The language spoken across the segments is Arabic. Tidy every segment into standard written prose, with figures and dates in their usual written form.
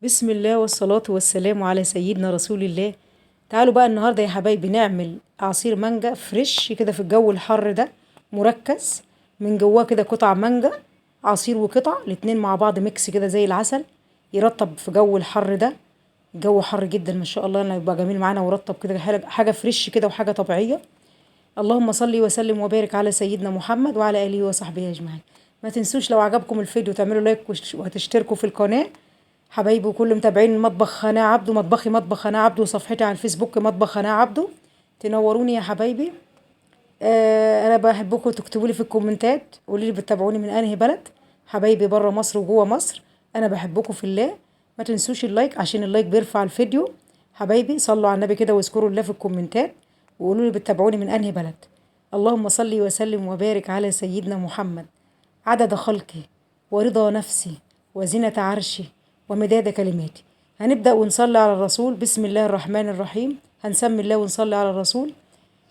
بسم الله والصلاة والسلام على سيدنا رسول الله. تعالوا بقى النهاردة يا حبايبي نعمل عصير مانجا فريش كده في الجو الحر ده، مركز من جواه كده قطع مانجا، عصير وقطع الاتنين مع بعض ميكس كده زي العسل، يرطب في جو الحر ده. الجو حر جدا ما شاء الله، انه يبقى جميل معانا ورطب كده، حاجة فريش كده وحاجة طبيعية. اللهم صل وسلم وبارك على سيدنا محمد وعلى آله وصحبه أجمعين. ما تنسوش لو عجبكم الفيديو تعملوا لايك وهتشتركوا في القناة. حبايبي وكل متابعين مطبخ هناء عبده، مطبخي مطبخ هناء عبده، وصفحتي على الفيسبوك مطبخ هناء عبده. تنوروني يا حبايبي. انا بحبكم تكتبوا لي في الكومنتات، قولوا لي بتتابعوني من انهي بلد. حبايبي بره مصر وجوه مصر، انا بحبكم في الله. ما تنسوش اللايك عشان اللايك بيرفع الفيديو. حبايبي صلوا على النبي كده واذكروا الله في الكومنتات، وقولوا لي بتتابعوني من انهي بلد. اللهم صل وسلم وبارك على سيدنا محمد عدد خلقه ورضا نفسي وزنة عرشي ومداد كلماتي. هنبدأ ونصلي على الرسول. بسم الله الرحمن الرحيم. هنسمي الله ونصلي على الرسول.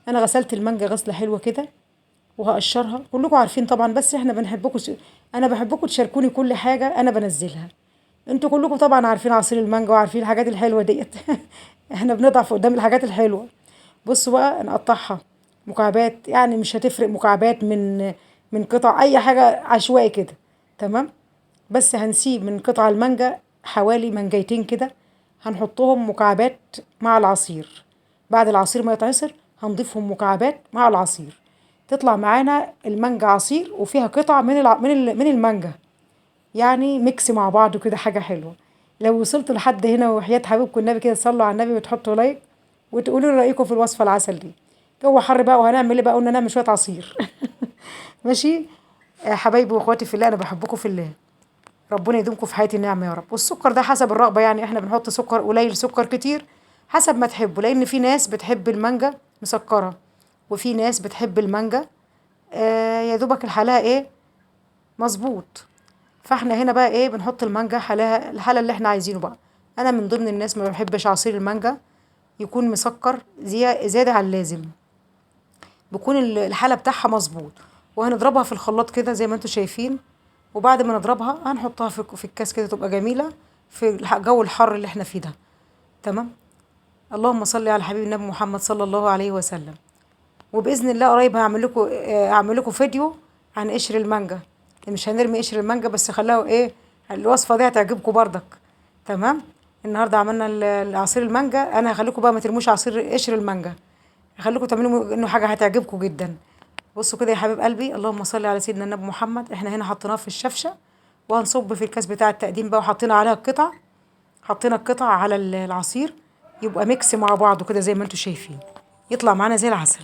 انا غسلت المانجا غسله حلوه كده وهقشرها، كلكم عارفين طبعا، بس احنا انا بحبكم تشاركوني كل حاجه انا بنزلها. انتوا كلكم طبعا عارفين عصير المانجا وعارفين الحاجات الحلوه ديت. احنا بنضعف قدام الحاجات الحلوه. بصوا بقى نقطعها مكعبات، يعني مش هتفرق مكعبات من قطع اي حاجه عشوائي كده. تمام. بس هنسيب من قطع المانجا حوالي منجيتين كده، هنحطهم مكعبات مع العصير. بعد العصير ما يتعصر هنضيفهم مكعبات مع العصير، تطلع معانا المانجا عصير وفيها قطع من المانجا، يعني ميكس مع بعض كده حاجة حلوة. لو وصلتوا لحد هنا وحياة حبيبكم النبي كده تصلوا على النبي وتحطوا لايك وتقولوا لي رأيكم في الوصفة العسل دي. جو حر بقى وهنعمل ايه بقى؟ قلنا نعمل شوية عصير. ماشي. حبايبي واخواتي في الله، انا بحبكم في الله. ربنا يدومكم في حياة النعمة يا رب. والسكر ده حسب الرغبة، يعني احنا بنحط سكر قليل سكر كتير حسب ما تحبوا، لان في ناس بتحب المانجا مسكرة وفي ناس بتحب المانجا يا دوبك الحلاقة ايه مظبوط. فاحنا هنا بقى ايه بنحط المانجا حلاها الحالة اللي احنا عايزينه بقى. انا من ضمن الناس ما بحبش عصير المانجا يكون مسكر زيادة عن اللازم، بيكون الحالة بتاعها مظبوط. وهنضربها في الخلاط كده زي ما انتوا شايفين، وبعد ما نضربها هنحطها في الكاس كده تبقى جميلة في الجو الحر اللي احنا فيه ده. تمام. اللهم صل على حبيب النبي محمد صلى الله عليه وسلم. وباذن الله قريب هعمل لكم فيديو عن قشر المانجا. مش هنرمي قشر المانجا، بس خلاه ايه، الوصفه دي هتعجبكم بردك. تمام. النهارده عملنا العصير المانجا، انا هخليكم بقى ما ترموش عصير قشر المانجا، هخليكم تعملوا انه حاجه هتعجبكم جدا. بصوا كده يا حبيب قلبي، اللهم صل على سيدنا النبي محمد. احنا هنا حطيناه في الشفشه، وهنصب في الكاس بتاع التقديم بقى، وحطينا عليها القطع، حطينا القطع على العصير، يبقى ميكس مع بعضه كده زي ما انتوا شايفين، يطلع معانا زي العسل.